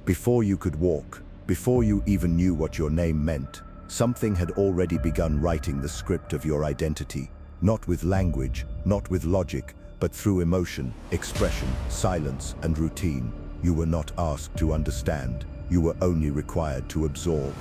Before you could walk, before you even knew what your name meant, something had already begun writing the script of your identity, not with language, not with logic, but through emotion, expression, silence, and routine. You were not asked to understand, you were only required to absorb.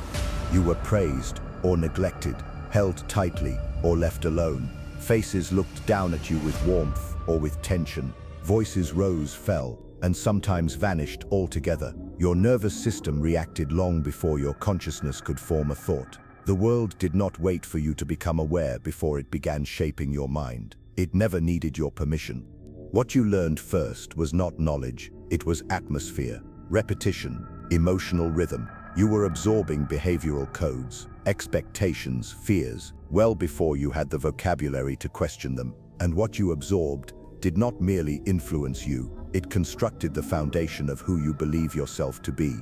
You were praised or neglected, held tightly or left alone. Faces looked down at you with warmth or with tension. Voices rose, fell, and sometimes vanished altogether. Your nervous system reacted long before your consciousness could form a thought. The world did not wait for you to become aware before it began shaping your mind. It never needed your permission. What you learned first was not knowledge, it was atmosphere, repetition, emotional rhythm. You were absorbing behavioral codes, expectations, fears, well before you had the vocabulary to question them. And what you absorbed did not merely influence you, it constructed the foundation of who you believe yourself to be.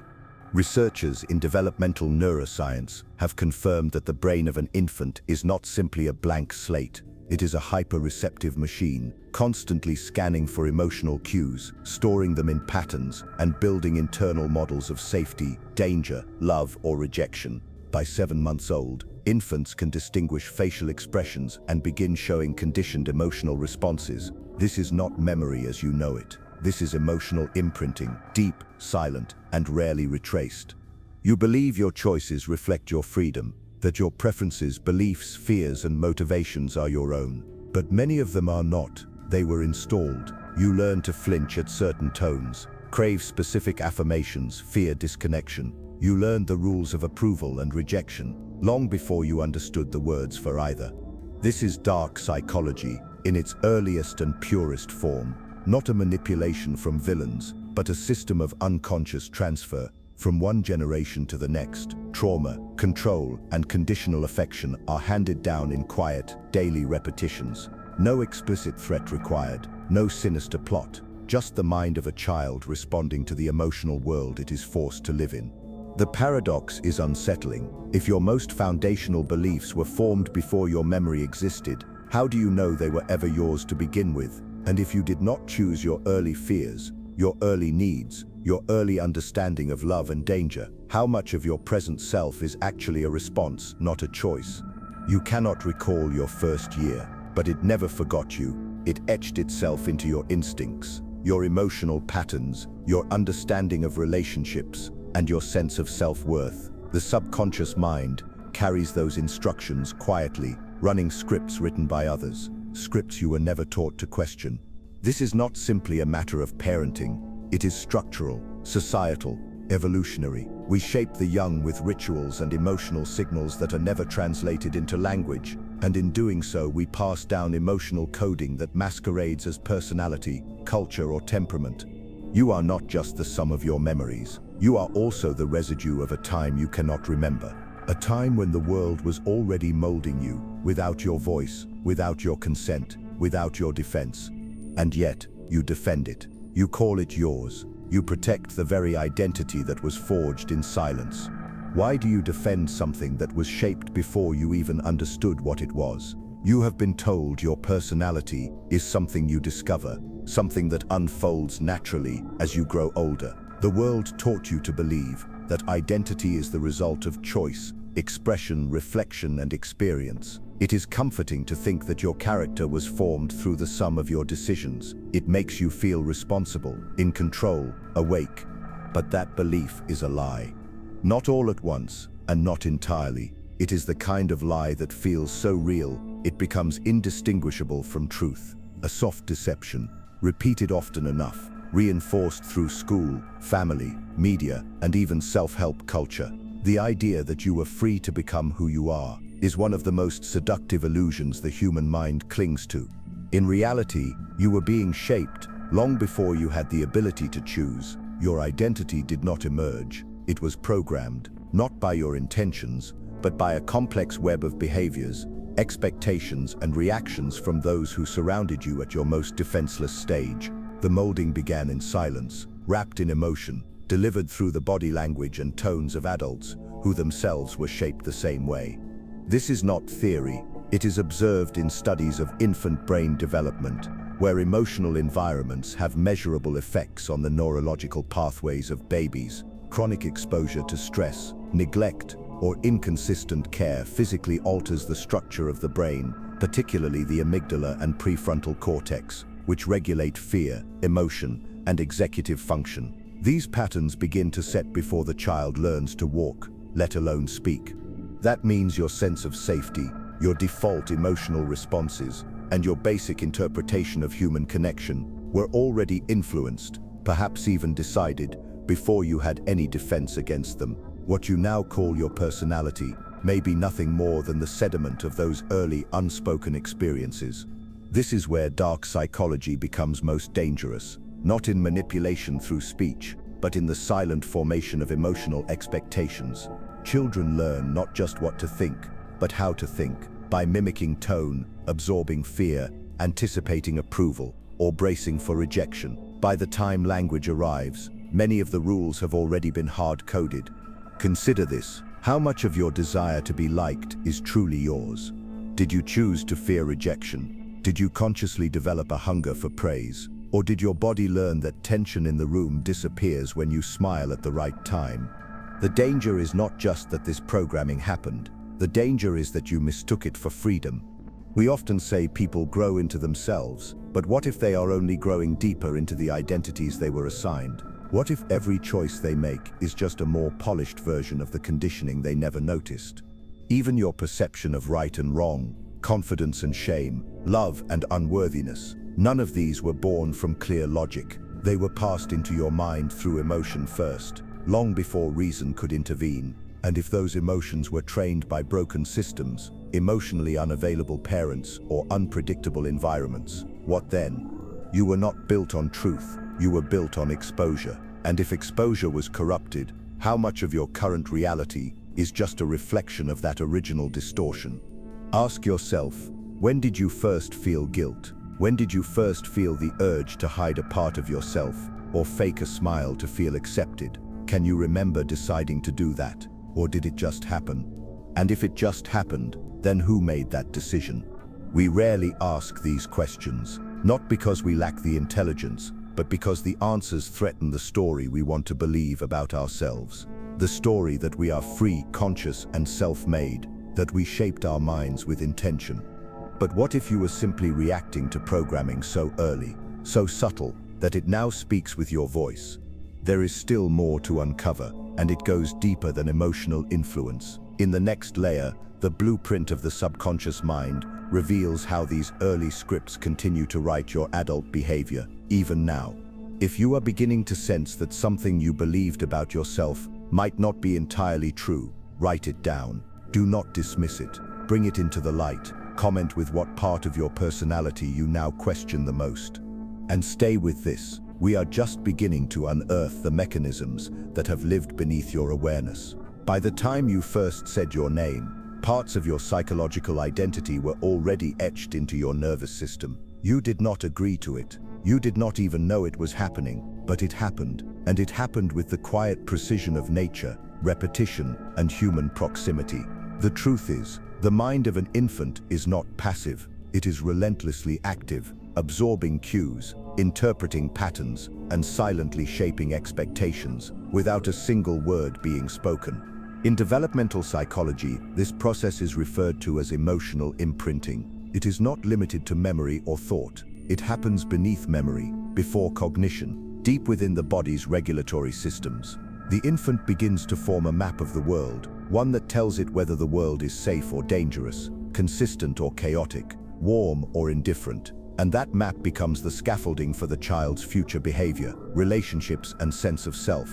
Researchers in developmental neuroscience have confirmed that the brain of an infant is not simply a blank slate. It is a hyper-receptive machine, constantly scanning for emotional cues, storing them in patterns, and building internal models of safety, danger, love, or rejection. By 7 months old, infants can distinguish facial expressions and begin showing conditioned emotional responses. This is not memory as you know it. This is emotional imprinting, deep, silent, and rarely retraced. You believe your choices reflect your freedom, that your preferences, beliefs, fears, and motivations are your own. But many of them are not. They were installed. You learn to flinch at certain tones, crave specific affirmations, fear disconnection. You learned the rules of approval and rejection, long before you understood the words for either. This is dark psychology in its earliest and purest form, not a manipulation from villains, but a system of unconscious transfer from one generation to the next. Trauma, control, and conditional affection are handed down in quiet, daily repetitions. No explicit threat required, no sinister plot, just the mind of a child responding to the emotional world it is forced to live in. The paradox is unsettling. If your most foundational beliefs were formed before your memory existed, how do you know they were ever yours to begin with? And if you did not choose your early fears, your early needs, your early understanding of love and danger, how much of your present self is actually a response, not a choice? You cannot recall your first year, but it never forgot you. It etched itself into your instincts, your emotional patterns, your understanding of relationships, and your sense of self-worth. The subconscious mind carries those instructions quietly, running scripts written by others, scripts you were never taught to question. This is not simply a matter of parenting. It is structural, societal, evolutionary. We shape the young with rituals and emotional signals that are never translated into language, and in doing so we pass down emotional coding that masquerades as personality, culture, or temperament. You are not just the sum of your memories. You are also the residue of a time you cannot remember. A time when the world was already molding you, without your voice, without your consent, without your defense. And yet, you defend it. You call it yours. You protect the very identity that was forged in silence. Why do you defend something that was shaped before you even understood what it was? You have been told your personality is something you discover, something that unfolds naturally as you grow older. The world taught you to believe that identity is the result of choice, expression, reflection, and experience. It is comforting to think that your character was formed through the sum of your decisions. It makes you feel responsible, in control, awake. But that belief is a lie. Not all at once, and not entirely. It is the kind of lie that feels so real, it becomes indistinguishable from truth. A soft deception, repeated often enough, reinforced through school, family, media, and even self-help culture. The idea that you are free to become who you are is one of the most seductive illusions the human mind clings to. In reality, you were being shaped long before you had the ability to choose. Your identity did not emerge. It was programmed, not by your intentions, but by a complex web of behaviors, expectations, and reactions from those who surrounded you at your most defenseless stage. The molding began in silence, wrapped in emotion, delivered through the body language and tones of adults who themselves were shaped the same way. This is not theory. It is observed in studies of infant brain development, where emotional environments have measurable effects on the neurological pathways of babies. chronic exposure to stress, neglect, or inconsistent care physically alters the structure of the brain, particularly the amygdala and prefrontal cortex, which regulate fear, emotion, and executive function. These patterns begin to set before the child learns to walk, let alone speak. That means your sense of safety, your default emotional responses, and your basic interpretation of human connection were already influenced, perhaps even decided, before you had any defense against them. What you now call your personality may be nothing more than the sediment of those early unspoken experiences. This is where dark psychology becomes most dangerous, not in manipulation through speech, but in the silent formation of emotional expectations. Children learn not just what to think, but how to think, by mimicking tone, absorbing fear, anticipating approval, or bracing for rejection. By the time language arrives, many of the rules have already been hard-coded. Consider this: how much of your desire to be liked is truly yours? Did you choose to fear rejection? Did you consciously develop a hunger for praise? Or did your body learn that tension in the room disappears when you smile at the right time? The danger is not just that this programming happened. The danger is that you mistook it for freedom. We often say people grow into themselves, but what if they are only growing deeper into the identities they were assigned? What if every choice they make is just a more polished version of the conditioning they never noticed? Even your perception of right and wrong, confidence and shame, love and unworthiness, none of these were born from clear logic. They were passed into your mind through emotion first, long before reason could intervene. And if those emotions were trained by broken systems, emotionally unavailable parents, or unpredictable environments, what then? You were not built on truth, you were built on exposure. And if exposure was corrupted, how much of your current reality is just a reflection of that original distortion? Ask yourself, when did you first feel guilt? When did you first feel the urge to hide a part of yourself, or fake a smile to feel accepted? Can you remember deciding to do that? Or did it just happen? And if it just happened, then who made that decision? We rarely ask these questions, not because we lack the intelligence, but because the answers threaten the story we want to believe about ourselves. The story that we are free, conscious, and self-made, that we shaped our minds with intention. But what if you were simply reacting to programming so early, so subtle, that it now speaks with your voice? There is still more to uncover, and it goes deeper than emotional influence. In the next layer, the blueprint of the subconscious mind reveals how these early scripts continue to write your adult behavior, even now. If you are beginning to sense that something you believed about yourself might not be entirely true, write it down. Do not dismiss it. Bring it into the light. Comment with what part of your personality you now question the most. And stay with this. We are just beginning to unearth the mechanisms that have lived beneath your awareness. By the time you first said your name, parts of your psychological identity were already etched into your nervous system. You did not agree to it. You did not even know it was happening, but it happened. And it happened with the quiet precision of nature, repetition, and human proximity. The truth is, the mind of an infant is not passive. It is relentlessly active, absorbing cues, interpreting patterns, and silently shaping expectations, without a single word being spoken. In developmental psychology, this process is referred to as emotional imprinting. It is not limited to memory or thought. It happens beneath memory, before cognition, deep within the body's regulatory systems. The infant begins to form a map of the world, one that tells it whether the world is safe or dangerous, consistent or chaotic, warm or indifferent. And that map becomes the scaffolding for the child's future behavior, relationships, and sense of self.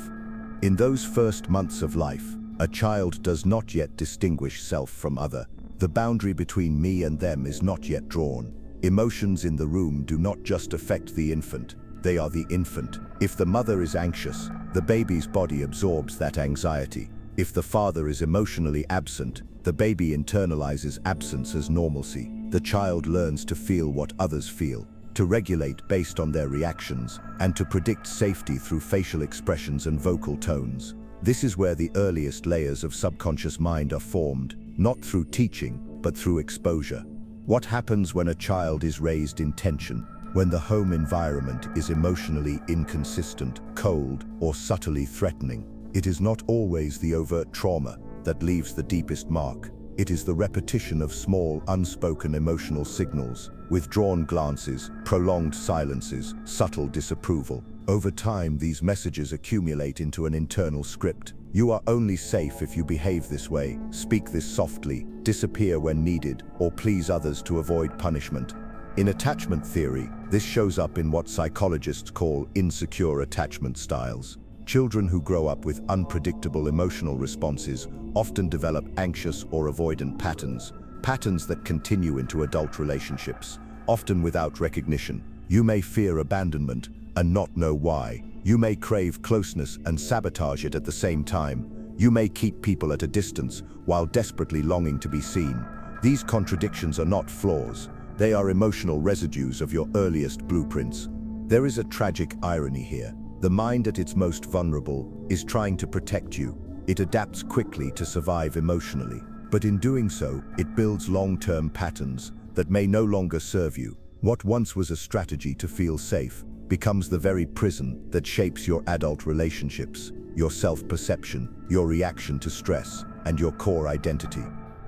In those first months of life, a child does not yet distinguish self from other. The boundary between me and them is not yet drawn. Emotions in the room do not just affect the infant, they are the infant. If the mother is anxious, the baby's body absorbs that anxiety. If the father is emotionally absent, the baby internalizes absence as normalcy. The child learns to feel what others feel, to regulate based on their reactions, and to predict safety through facial expressions and vocal tones. This is where the earliest layers of subconscious mind are formed, not through teaching, but through exposure. What happens when a child is raised in tension? When the home environment is emotionally inconsistent, cold, or subtly threatening? It is not always the overt trauma that leaves the deepest mark. It is the repetition of small, unspoken emotional signals, withdrawn glances, prolonged silences, subtle disapproval. Over time, these messages accumulate into an internal script. You are only safe if you behave this way, speak this softly, disappear when needed, or please others to avoid punishment. In attachment theory, this shows up in what psychologists call insecure attachment styles. Children who grow up with unpredictable emotional responses often develop anxious or avoidant patterns that continue into adult relationships, often without recognition. You may fear abandonment and not know why. You may crave closeness and sabotage it at the same time. You may keep people at a distance while desperately longing to be seen. These contradictions are not flaws. They are emotional residues of your earliest blueprints. There is a tragic irony here. The mind at its most vulnerable is trying to protect you. It adapts quickly to survive emotionally, but in doing so, it builds long-term patterns that may no longer serve you. What once was a strategy to feel safe becomes the very prison that shapes your adult relationships, your self-perception, your reaction to stress, and your core identity.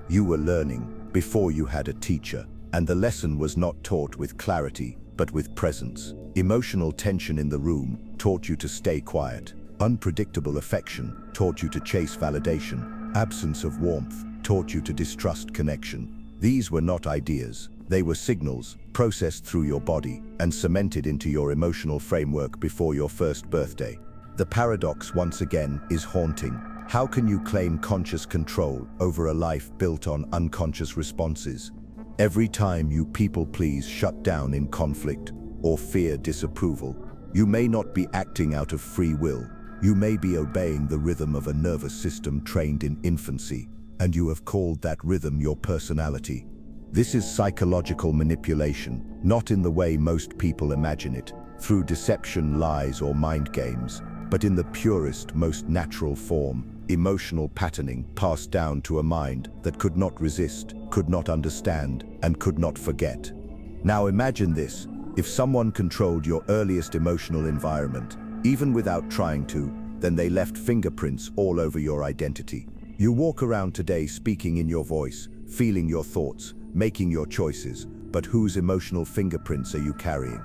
You were learning before you had a teacher, and the lesson was not taught with clarity, but with presence. Emotional tension in the room taught you to stay quiet. Unpredictable affection taught you to chase validation. Absence of warmth taught you to distrust connection. These were not ideas. They were signals processed through your body and cemented into your emotional framework before your first birthday. The paradox, once again, is haunting. How can you claim conscious control over a life built on unconscious responses? Every time you people-please, shut down in conflict, or fear disapproval, you may not be acting out of free will. You may be obeying the rhythm of a nervous system trained in infancy, and you have called that rhythm your personality. This is psychological manipulation, not in the way most people imagine it, through deception, lies, or mind games, but in the purest, most natural form, emotional patterning passed down to a mind that could not resist, could not understand, and could not forget. Now imagine this: if someone controlled your earliest emotional environment, even without trying to, then they left fingerprints all over your identity. You walk around today speaking in your voice, feeling your thoughts, making your choices, but whose emotional fingerprints are you carrying?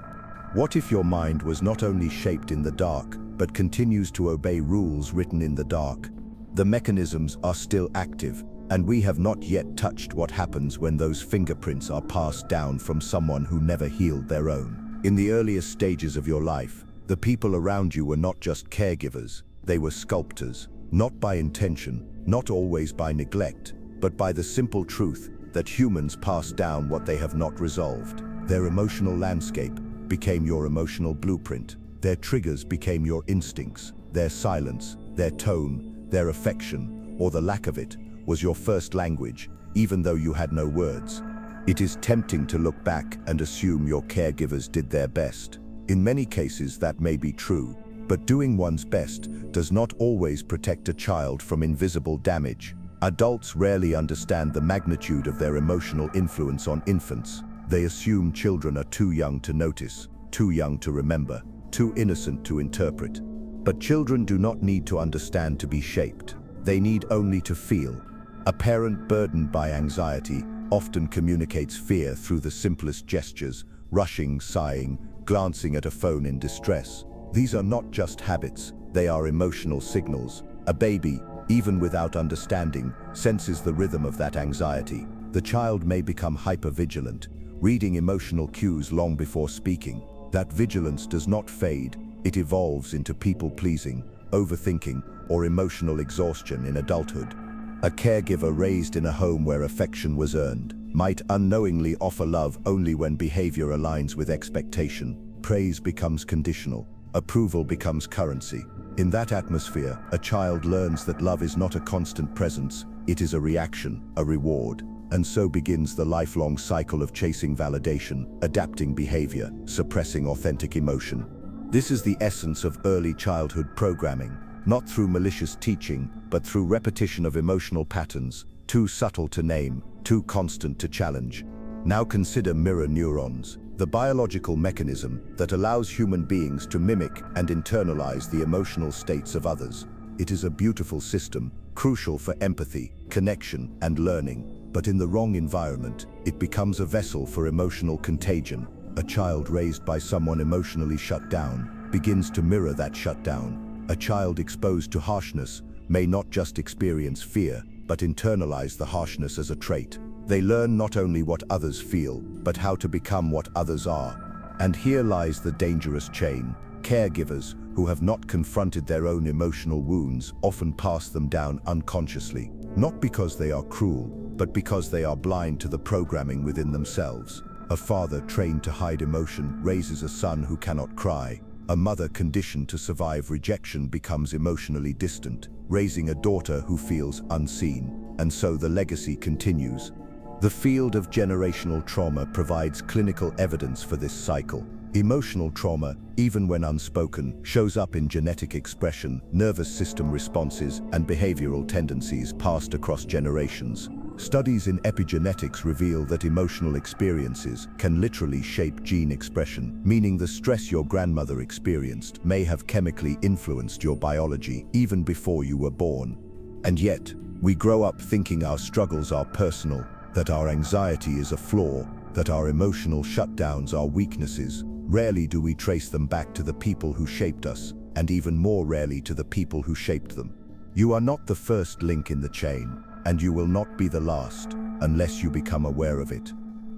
What if your mind was not only shaped in the dark, but continues to obey rules written in the dark? The mechanisms are still active, and we have not yet touched what happens when those fingerprints are passed down from someone who never healed their own. In the earliest stages of your life, the people around you were not just caregivers, they were sculptors, not by intention, not always by neglect, but by the simple truth that humans pass down what they have not resolved. Their emotional landscape became your emotional blueprint. Their triggers became your instincts. Their silence, their tone, their affection, or the lack of it, was your first language, even though you had no words. It is tempting to look back and assume your caregivers did their best. In many cases, that may be true, but doing one's best does not always protect a child from invisible damage. Adults rarely understand the magnitude of their emotional influence on infants. They assume children are too young to notice, too young to remember, too innocent to interpret. But children do not need to understand to be shaped. They need only to feel. A parent burdened by anxiety often communicates fear through the simplest gestures, rushing, sighing, glancing at a phone in distress. These are not just habits, they are emotional signals. A baby, even without understanding, senses the rhythm of that anxiety. The child may become hypervigilant, reading emotional cues long before speaking. That vigilance does not fade, it evolves into people-pleasing, overthinking, or emotional exhaustion in adulthood. A caregiver raised in a home where affection was earned might unknowingly offer love only when behavior aligns with expectation. Praise becomes conditional, approval becomes currency. In that atmosphere, a child learns that love is not a constant presence, it is a reaction, a reward. And so begins the lifelong cycle of chasing validation, adapting behavior, suppressing authentic emotion. This is the essence of early childhood programming, not through malicious teaching, but through repetition of emotional patterns, too subtle to name, too constant to challenge. Now consider mirror neurons, the biological mechanism that allows human beings to mimic and internalize the emotional states of others. It is a beautiful system, crucial for empathy, connection, and learning. But in the wrong environment, it becomes a vessel for emotional contagion. A child raised by someone emotionally shut down begins to mirror that shutdown. A child exposed to harshness may not just experience fear, but internalize the harshness as a trait. They learn not only what others feel, but how to become what others are. And here lies the dangerous chain. Caregivers who have not confronted their own emotional wounds often pass them down unconsciously, not because they are cruel, but because they are blind to the programming within themselves. A father trained to hide emotion raises a son who cannot cry. A mother conditioned to survive rejection becomes emotionally distant, raising a daughter who feels unseen. And so the legacy continues. The field of generational trauma provides clinical evidence for this cycle. Emotional trauma, even when unspoken, shows up in genetic expression, nervous system responses, and behavioral tendencies passed across generations. Studies in epigenetics reveal that emotional experiences can literally shape gene expression, meaning the stress your grandmother experienced may have chemically influenced your biology even before you were born. And yet, we grow up thinking our struggles are personal, that our anxiety is a flaw, that our emotional shutdowns are weaknesses. Rarely do we trace them back to the people who shaped us, and even more rarely to the people who shaped them. You are not the first link in the chain, and you will not be the last, unless you become aware of it.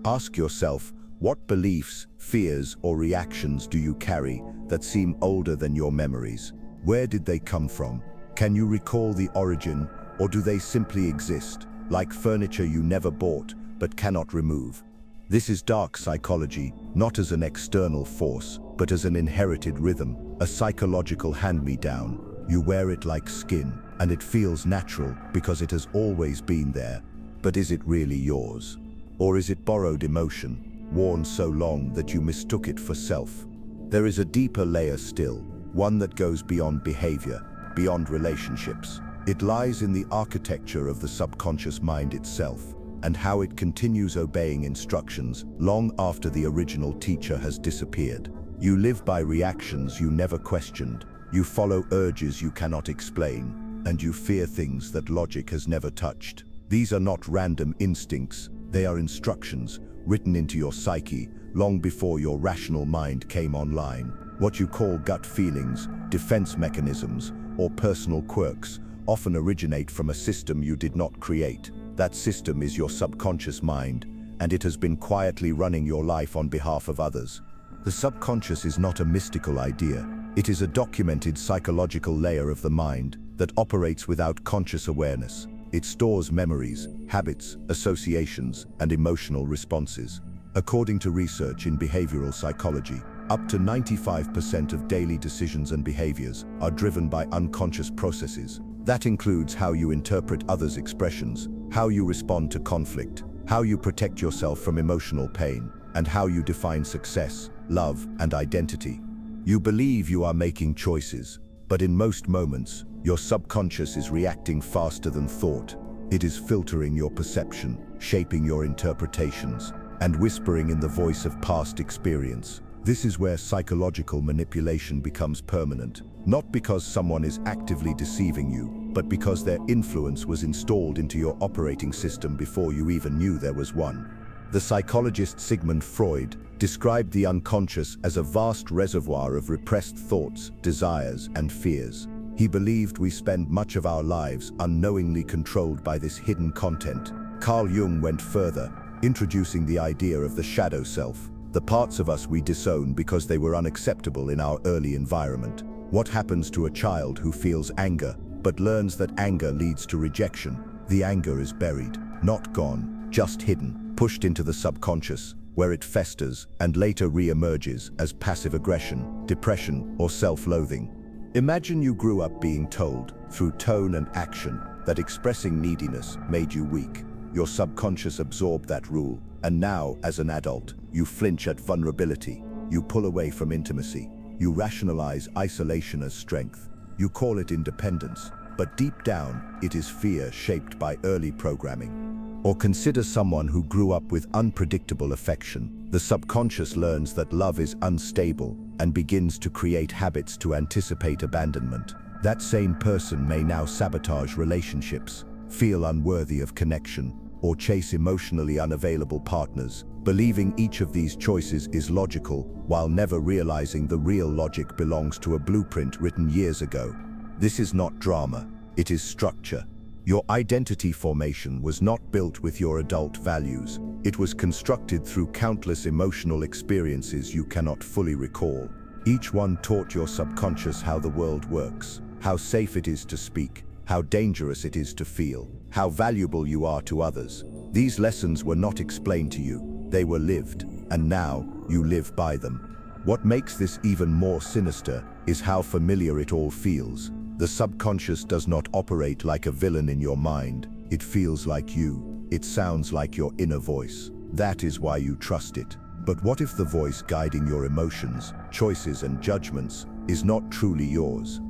Ask yourself, what beliefs, fears, or reactions do you carry that seem older than your memories? Where did they come from? Can you recall the origin, or do they simply exist, like furniture you never bought but cannot remove? This is dark psychology, not as an external force, but as an inherited rhythm, a psychological hand-me-down. You wear it like skin, and it feels natural because it has always been there. But is it really yours? Or is it borrowed emotion, worn so long that you mistook it for self? There is a deeper layer still, one that goes beyond behavior, beyond relationships. It lies in the architecture of the subconscious mind itself, and how it continues obeying instructions long after the original teacher has disappeared. You live by reactions you never questioned, you follow urges you cannot explain, and you fear things that logic has never touched. These are not random instincts, they are instructions written into your psyche long before your rational mind came online. What you call gut feelings, defense mechanisms, or personal quirks often originate from a system you did not create. That system is your subconscious mind, and it has been quietly running your life on behalf of others. The subconscious is not a mystical idea. It is a documented psychological layer of the mind that operates without conscious awareness. It stores memories, habits, associations, and emotional responses. According to research in behavioral psychology, up to 95% of daily decisions and behaviors are driven by unconscious processes. That includes how you interpret others' expressions, how you respond to conflict, how you protect yourself from emotional pain, and how you define success, love, and identity. You believe you are making choices, but in most moments, your subconscious is reacting faster than thought. It is filtering your perception, shaping your interpretations, and whispering in the voice of past experience. This is where psychological manipulation becomes permanent, not because someone is actively deceiving you, but because their influence was installed into your operating system before you even knew there was one. The psychologist Sigmund Freud described the unconscious as a vast reservoir of repressed thoughts, desires, and fears. He believed we spend much of our lives unknowingly controlled by this hidden content. Carl Jung went further, introducing the idea of the shadow self, the parts of us we disown because they were unacceptable in our early environment. What happens to a child who feels anger, but learns that anger leads to rejection? The anger is buried, not gone, just hidden, pushed into the subconscious, where it festers and later re-emerges as passive aggression, depression, or self-loathing. Imagine you grew up being told, through tone and action, that expressing neediness made you weak. Your subconscious absorbed that rule, and now, as an adult, you flinch at vulnerability. You pull away from intimacy. You rationalize isolation as strength. You call it independence, but deep down, it is fear shaped by early programming. Or consider someone who grew up with unpredictable affection. The subconscious learns that love is unstable and begins to create habits to anticipate abandonment. That same person may now sabotage relationships, feel unworthy of connection, or chase emotionally unavailable partners, believing each of these choices is logical while never realizing the real logic belongs to a blueprint written years ago. This is not drama, it is structure. Your identity formation was not built with your adult values. It was constructed through countless emotional experiences you cannot fully recall. Each one taught your subconscious how the world works, how safe it is to speak, how dangerous it is to feel, how valuable you are to others. These lessons were not explained to you, they were lived, and now you live by them. What makes this even more sinister is how familiar it all feels. The subconscious does not operate like a villain in your mind. It feels like you. It sounds like your inner voice. That is why you trust it. But what if the voice guiding your emotions, choices, and judgments is not truly yours?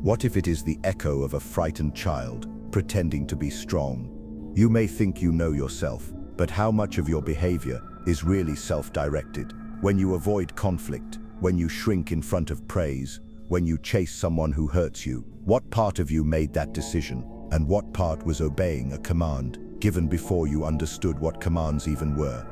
What if it is the echo of a frightened child, pretending to be strong? You may think you know yourself, but how much of your behavior is really self-directed? When you avoid conflict, when you shrink in front of praise, when you chase someone who hurts you, what part of you made that decision, and what part was obeying a command given before you understood what commands even were?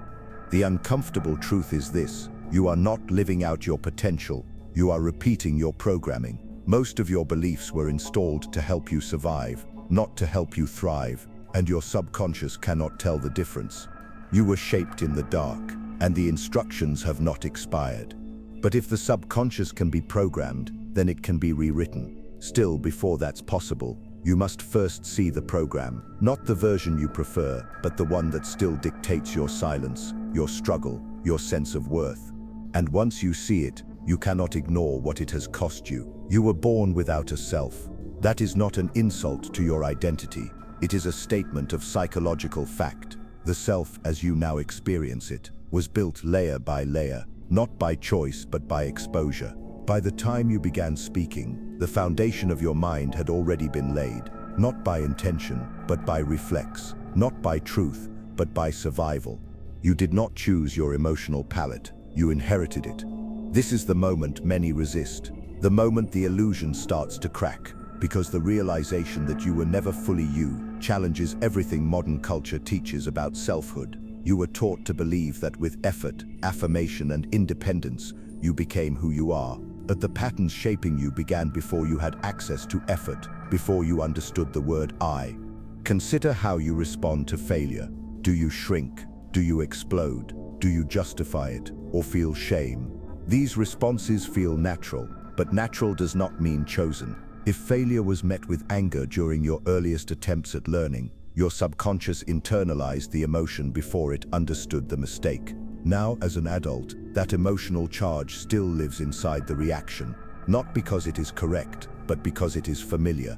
The uncomfortable truth is this: you are not living out your potential, you are repeating your programming. Most of your beliefs were installed to help you survive, not to help you thrive, and your subconscious cannot tell the difference. You were shaped in the dark, and the instructions have not expired. But if the subconscious can be programmed, then it can be rewritten. Still, before that's possible, you must first see the program, not the version you prefer, but the one that still dictates your silence, your struggle, your sense of worth. And once you see it, you cannot ignore what it has cost you. You were born without a self. That is not an insult to your identity. It is a statement of psychological fact. The self, as you now experience it, was built layer by layer, not by choice but by exposure. By the time you began speaking, the foundation of your mind had already been laid, not by intention, but by reflex, not by truth, but by survival. You did not choose your emotional palette, you inherited it. This is the moment many resist, the moment the illusion starts to crack, because the realization that you were never fully you challenges everything modern culture teaches about selfhood. You were taught to believe that with effort, affirmation, and independence, you became who you are. But the patterns shaping you began before you had access to effort, before you understood the word I. Consider how you respond to failure. Do you shrink? Do you explode? Do you justify it or feel shame? These responses feel natural, but natural does not mean chosen. If failure was met with anger during your earliest attempts at learning, your subconscious internalized the emotion before it understood the mistake. Now, as an adult, that emotional charge still lives inside the reaction, not because it is correct, but because it is familiar.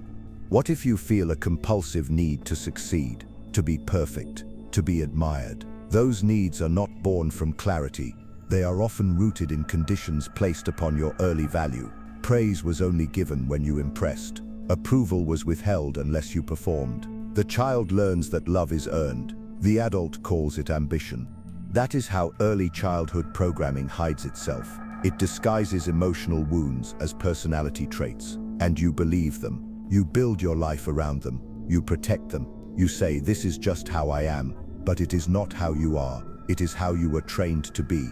What if you feel a compulsive need to succeed, to be perfect, to be admired? Those needs are not born from clarity. They are often rooted in conditions placed upon your early value. Praise was only given when you impressed. Approval was withheld unless you performed. The child learns that love is earned. The adult calls it ambition. That is how early childhood programming hides itself. It disguises emotional wounds as personality traits, and you believe them. You build your life around them. You protect them. You say, "This is just how I am," but it is not how you are. It is how you were trained to be.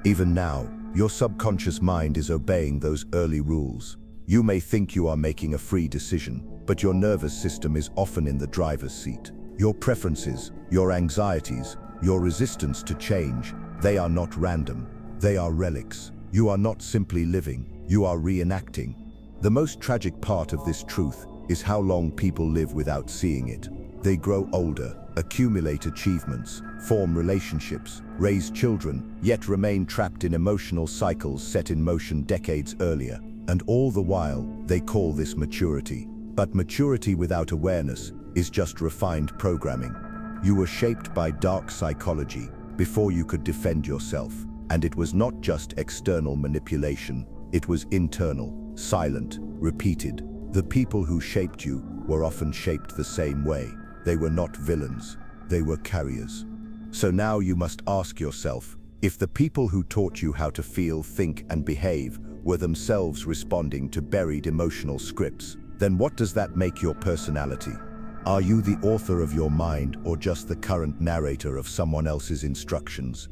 Even now, your subconscious mind is obeying those early rules. You may think you are making a free decision, but your nervous system is often in the driver's seat. Your preferences, your anxieties, your resistance to change, they are not random. They are relics. You are not simply living, you are reenacting. The most tragic part of this truth is how long people live without seeing it. They grow older, accumulate achievements, form relationships, raise children, yet remain trapped in emotional cycles set in motion decades earlier. And all the while, they call this maturity. But maturity without awareness is just refined programming. You were shaped by dark psychology before you could defend yourself. And it was not just external manipulation, it was internal, silent, repeated. The people who shaped you were often shaped the same way. They were not villains, they were carriers. So now you must ask yourself, if the people who taught you how to feel, think, and behave were themselves responding to buried emotional scripts, then what does that make your personality? Are you the author of your mind or just the current narrator of someone else's instructions?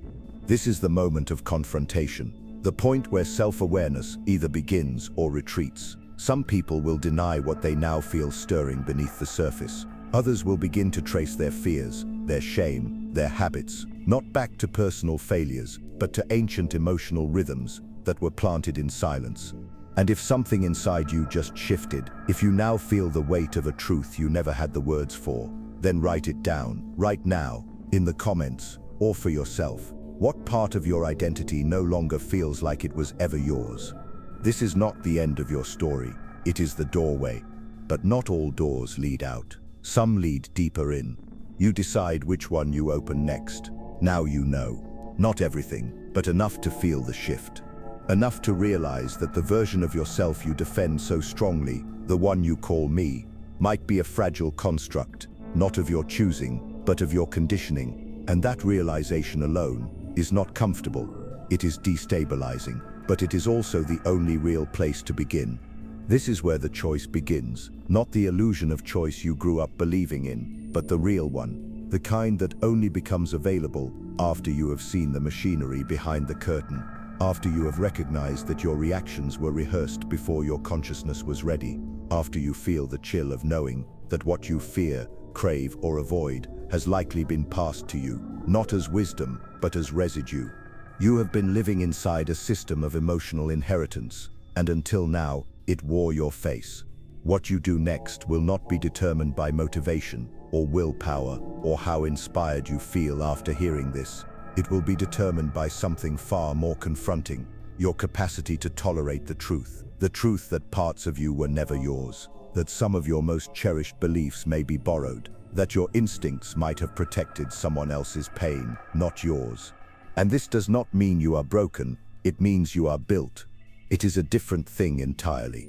This is the moment of confrontation, the point where self-awareness either begins or retreats. Some people will deny what they now feel stirring beneath the surface. Others will begin to trace their fears, their shame, their habits, not back to personal failures, but to ancient emotional rhythms that were planted in silence. And if something inside you just shifted, if you now feel the weight of a truth you never had the words for, then write it down, right now, in the comments, or for yourself. What part of your identity no longer feels like it was ever yours? This is not the end of your story, it is the doorway. But not all doors lead out. Some lead deeper in. You decide which one you open next. Now you know. Not everything, but enough to feel the shift. Enough to realize that the version of yourself you defend so strongly, the one you call me, might be a fragile construct, not of your choosing, but of your conditioning. And that realization alone is not comfortable. It is destabilizing, but it is also the only real place to begin. This is where the choice begins, not the illusion of choice you grew up believing in, but the real one, the kind that only becomes available after you have seen the machinery behind the curtain. After you have recognized that your reactions were rehearsed before your consciousness was ready, after you feel the chill of knowing that what you fear, crave, or avoid has likely been passed to you, not as wisdom, but as residue. You have been living inside a system of emotional inheritance, and until now, it wore your face. What you do next will not be determined by motivation, or willpower, or how inspired you feel after hearing this. It will be determined by something far more confronting, your capacity to tolerate the truth that parts of you were never yours, that some of your most cherished beliefs may be borrowed, that your instincts might have protected someone else's pain, not yours. And this does not mean you are broken, it means you are built. It is a different thing entirely.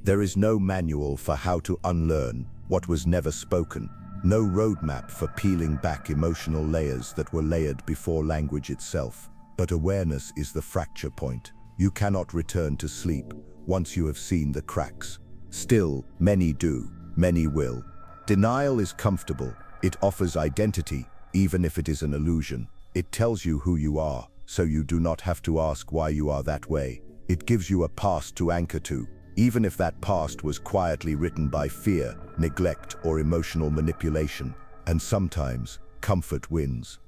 There is no manual for how to unlearn what was never spoken. No roadmap for peeling back emotional layers that were layered before language itself. But awareness is the fracture point. You cannot return to sleep once you have seen the cracks. Still, many do, many will. Denial is comfortable. It offers identity, even if it is an illusion. It tells you who you are, so you do not have to ask why you are that way. It gives you a past to anchor to, even if that past was quietly written by fear, neglect, or emotional manipulation. And sometimes, comfort wins.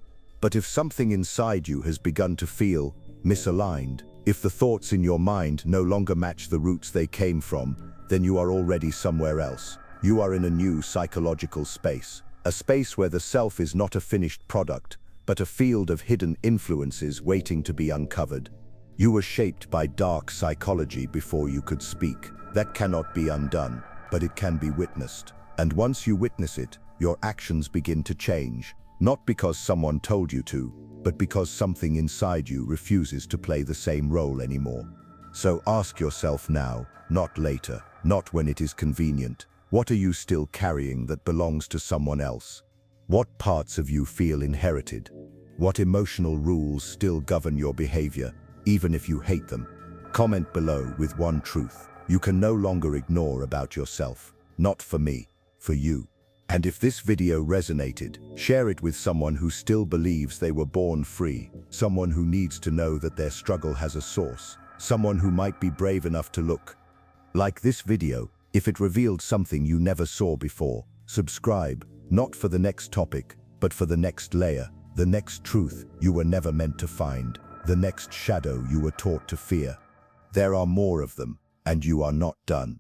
But if something inside you has begun to feel misaligned, if the thoughts in your mind no longer match the roots they came from, then you are already somewhere else. You are in a new psychological space. A space where the self is not a finished product, but a field of hidden influences waiting to be uncovered. You were shaped by dark psychology before you could speak. That cannot be undone, but it can be witnessed. And once you witness it, your actions begin to change. Not because someone told you to, but because something inside you refuses to play the same role anymore. So ask yourself now, not later, not when it is convenient. What are you still carrying that belongs to someone else? What parts of you feel inherited? What emotional rules still govern your behavior, even if you hate them? Comment below with one truth you can no longer ignore about yourself. Not for me, for you. And if this video resonated, share it with someone who still believes they were born free, someone who needs to know that their struggle has a source, someone who might be brave enough to look. Like this video, if it revealed something you never saw before. Subscribe, not for the next topic, but for the next layer, the next truth you were never meant to find, the next shadow you were taught to fear. There are more of them, and you are not done.